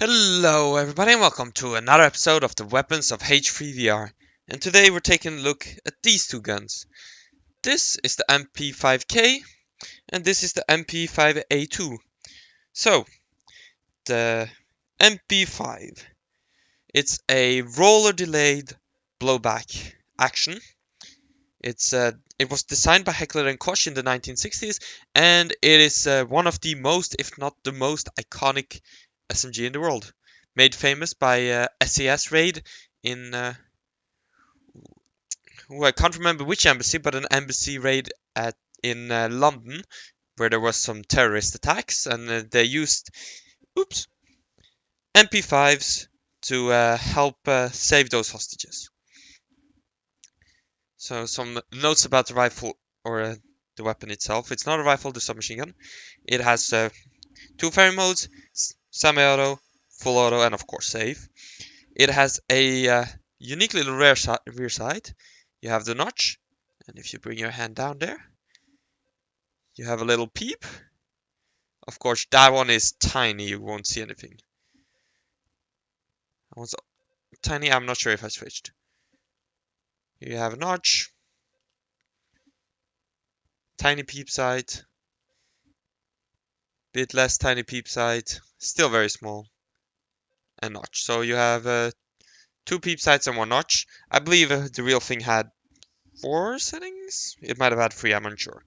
Hello everybody and welcome to another episode of the weapons of H3VR. And today we're taking a look at these two guns. This is the MP5K and this is the MP5A2. So, the MP5. It's a roller delayed blowback action. It was designed by Heckler and Koch in the 1960s and it is one of the most, if not the most iconic SMG in the world, made famous by SAS raid in I can't remember which embassy, but an embassy raid in London where there was some terrorist attacks, and they used MP5s to help save those hostages. So some notes about the rifle or the weapon itself. It's not a rifle, the submachine gun. It has two firing modes: semi-auto, full auto, and of course save. It has a unique little rear sight. You have the notch, and if you bring your hand down there, you have a little peep. Of course, that one is tiny, you won't see anything. That one's tiny, I'm not sure if I switched. Here you have a notch, tiny peep sight, bit less tiny peep sight, still very small, and notch. So you have two peep sights and one notch. I believe the real thing had 4 settings? It might have had 3, I'm unsure.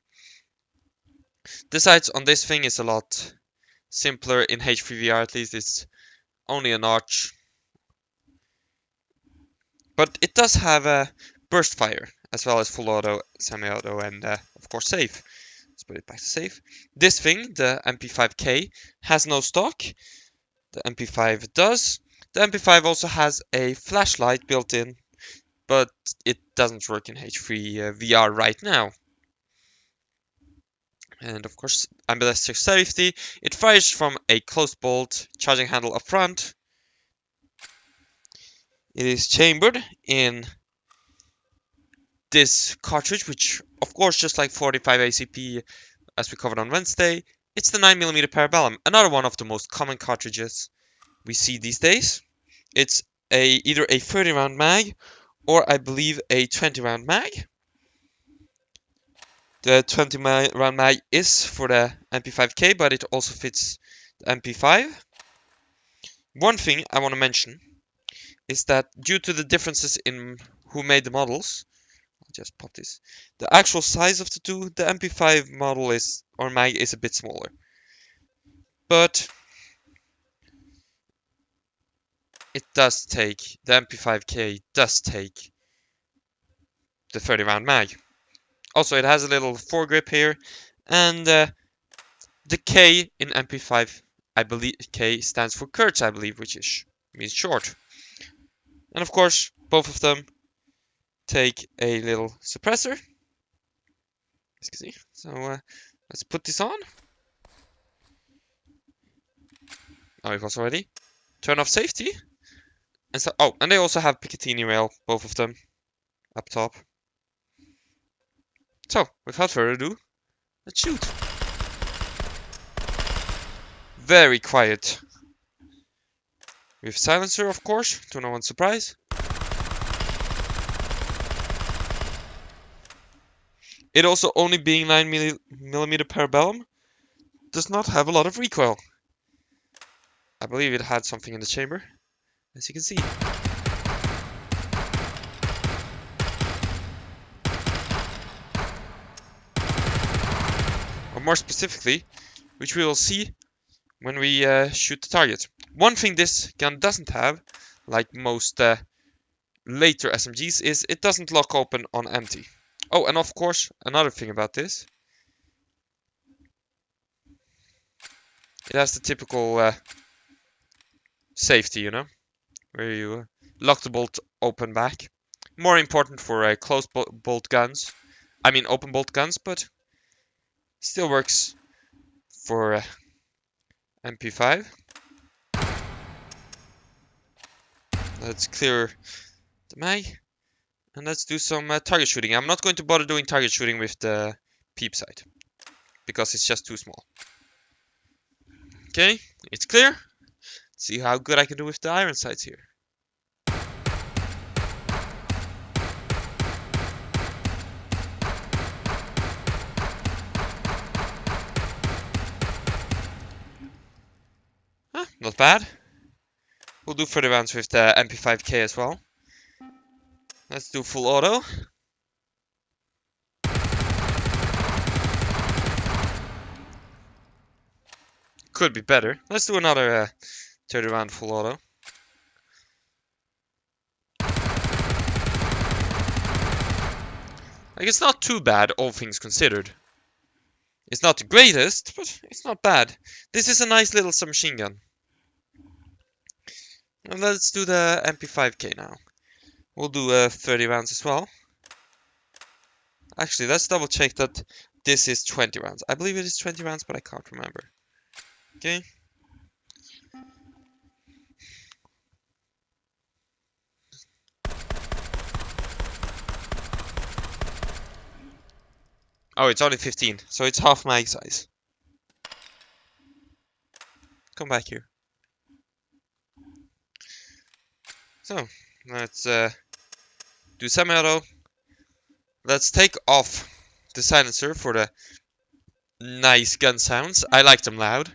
The sights on this thing is a lot simpler in H3VR, at least. It's only a notch. But it does have a burst fire, as well as full auto, semi-auto, and of course save. Let's put it back to save. This thing, the MP5K, has no stock. The MP5 does. The MP5 also has a flashlight built in, but it doesn't work in H3VR right now. And of course, ballistix safety. It fires from a closed bolt charging handle up front. It is chambered in this cartridge, which of course, just like 45 ACP as we covered on Wednesday, it's the 9mm Parabellum, another one of the most common cartridges we see these days. It's either a 30 round mag or I believe a 20 round mag. The 20 round mag is for the MP5K, but it also fits the MP5. One thing I want to mention is that due to the differences in who made the models, I'll just pop this. The actual size of the two, the MP5 model mag is a bit smaller. But the MP5K does take the 30 round mag. Also, it has a little foregrip here, and the K in MP5, I believe K stands for Kurtz, I believe, which means short. And of course, both of them take a little suppressor. Excuse me. So let's put this on. Oh, it was already. Turn off safety. And so, and they also have Picatinny rail, both of them, up top. So, without further ado, let's shoot. Very quiet. We have silencer, of course, to no one's surprise. It also, only being 9mm Parabellum, does not have a lot of recoil. I believe it had something in the chamber, as you can see. Or more specifically, which we will see when we shoot the target. One thing this gun doesn't have, like most later SMGs, is it doesn't lock open on empty. Oh, and of course, another thing about this. It has the typical safety, where you lock the bolt open back. More important for closed bolt guns. I mean open bolt guns, but still works for MP5. Let's clear the mag. And let's do some target shooting. I'm not going to bother doing target shooting with the peep sight, because it's just too small. Okay, it's clear. Let's See how good I can do with the iron sights here. Huh, not bad. We'll do 30 rounds with the MP5K as well. Let's do full auto. Could be better. Let's do another 30 round full auto. Like, it's not too bad, all things considered. It's not the greatest, but it's not bad. This is a nice little submachine gun. And let's do the MP5K now. We'll do 30 rounds as well. Actually, let's double check that this is 20 rounds. I believe it is 20 rounds, but I can't remember. Okay. Oh, it's only 15, so it's half my size. Come back here. So, let's do semi-auto. Let's take off the silencer for the nice gun sounds. I like them loud.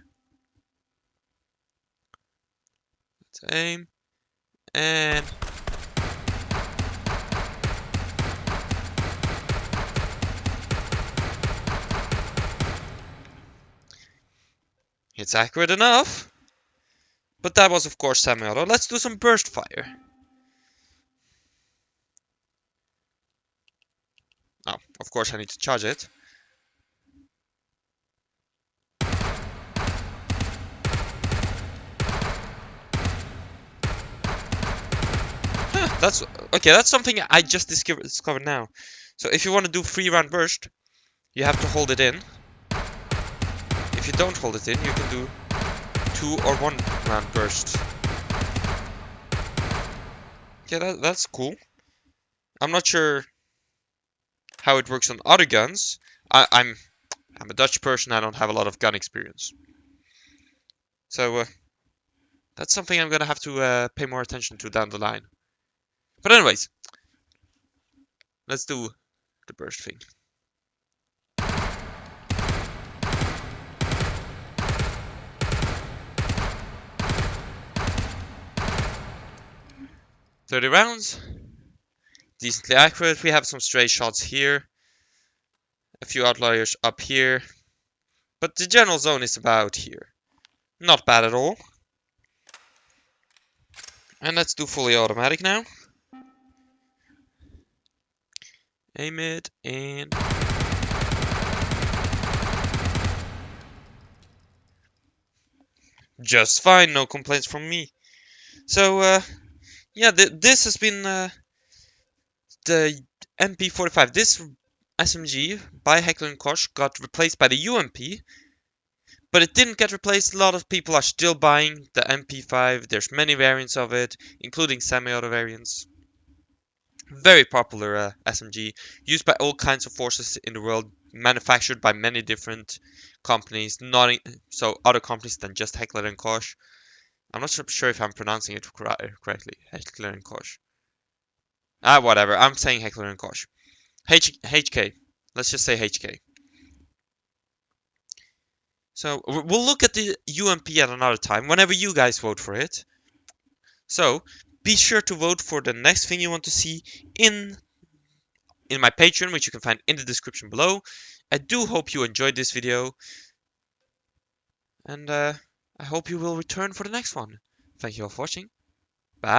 Let's aim. And... it's accurate enough. But that was, of course, semi-auto. Let's do some burst fire. Oh, of course I need to charge it. Huh, that's okay. That's something I just discovered now. So if you want to do 3-round burst, you have to hold it in. If you don't hold it in, you can do 2 or 1-round burst. Yeah, that's cool. I'm not sure how it works on other guns. I'm a Dutch person. I don't have a lot of gun experience. So that's something I'm gonna have to pay more attention to down the line. But anyways, let's do the burst thing. "30 rounds, decently accurate. We have some stray shots here, a few outliers up here, but the general zone is about here. Not bad at all. And let's do fully automatic now. Aim it and... just fine, no complaints from me. So, yeah, this has been the MP45. This SMG by Heckler & Koch got replaced by the UMP, but it didn't get replaced. A lot of people are still buying the MP5. There's many variants of it, including semi-auto variants. Very popular SMG, used by all kinds of forces in the world, manufactured by many different companies, so other companies than just Heckler & Koch. I'm not sure if I'm pronouncing it correctly. Heckler & Koch. Whatever. I'm saying Heckler & Koch. HK. Let's just say HK. So, we'll look at the UMP at another time, whenever you guys vote for it. So, be sure to vote for the next thing you want to see in my Patreon, which you can find in the description below. I do hope you enjoyed this video. And I hope you will return for the next one. Thank you all for watching. Bye!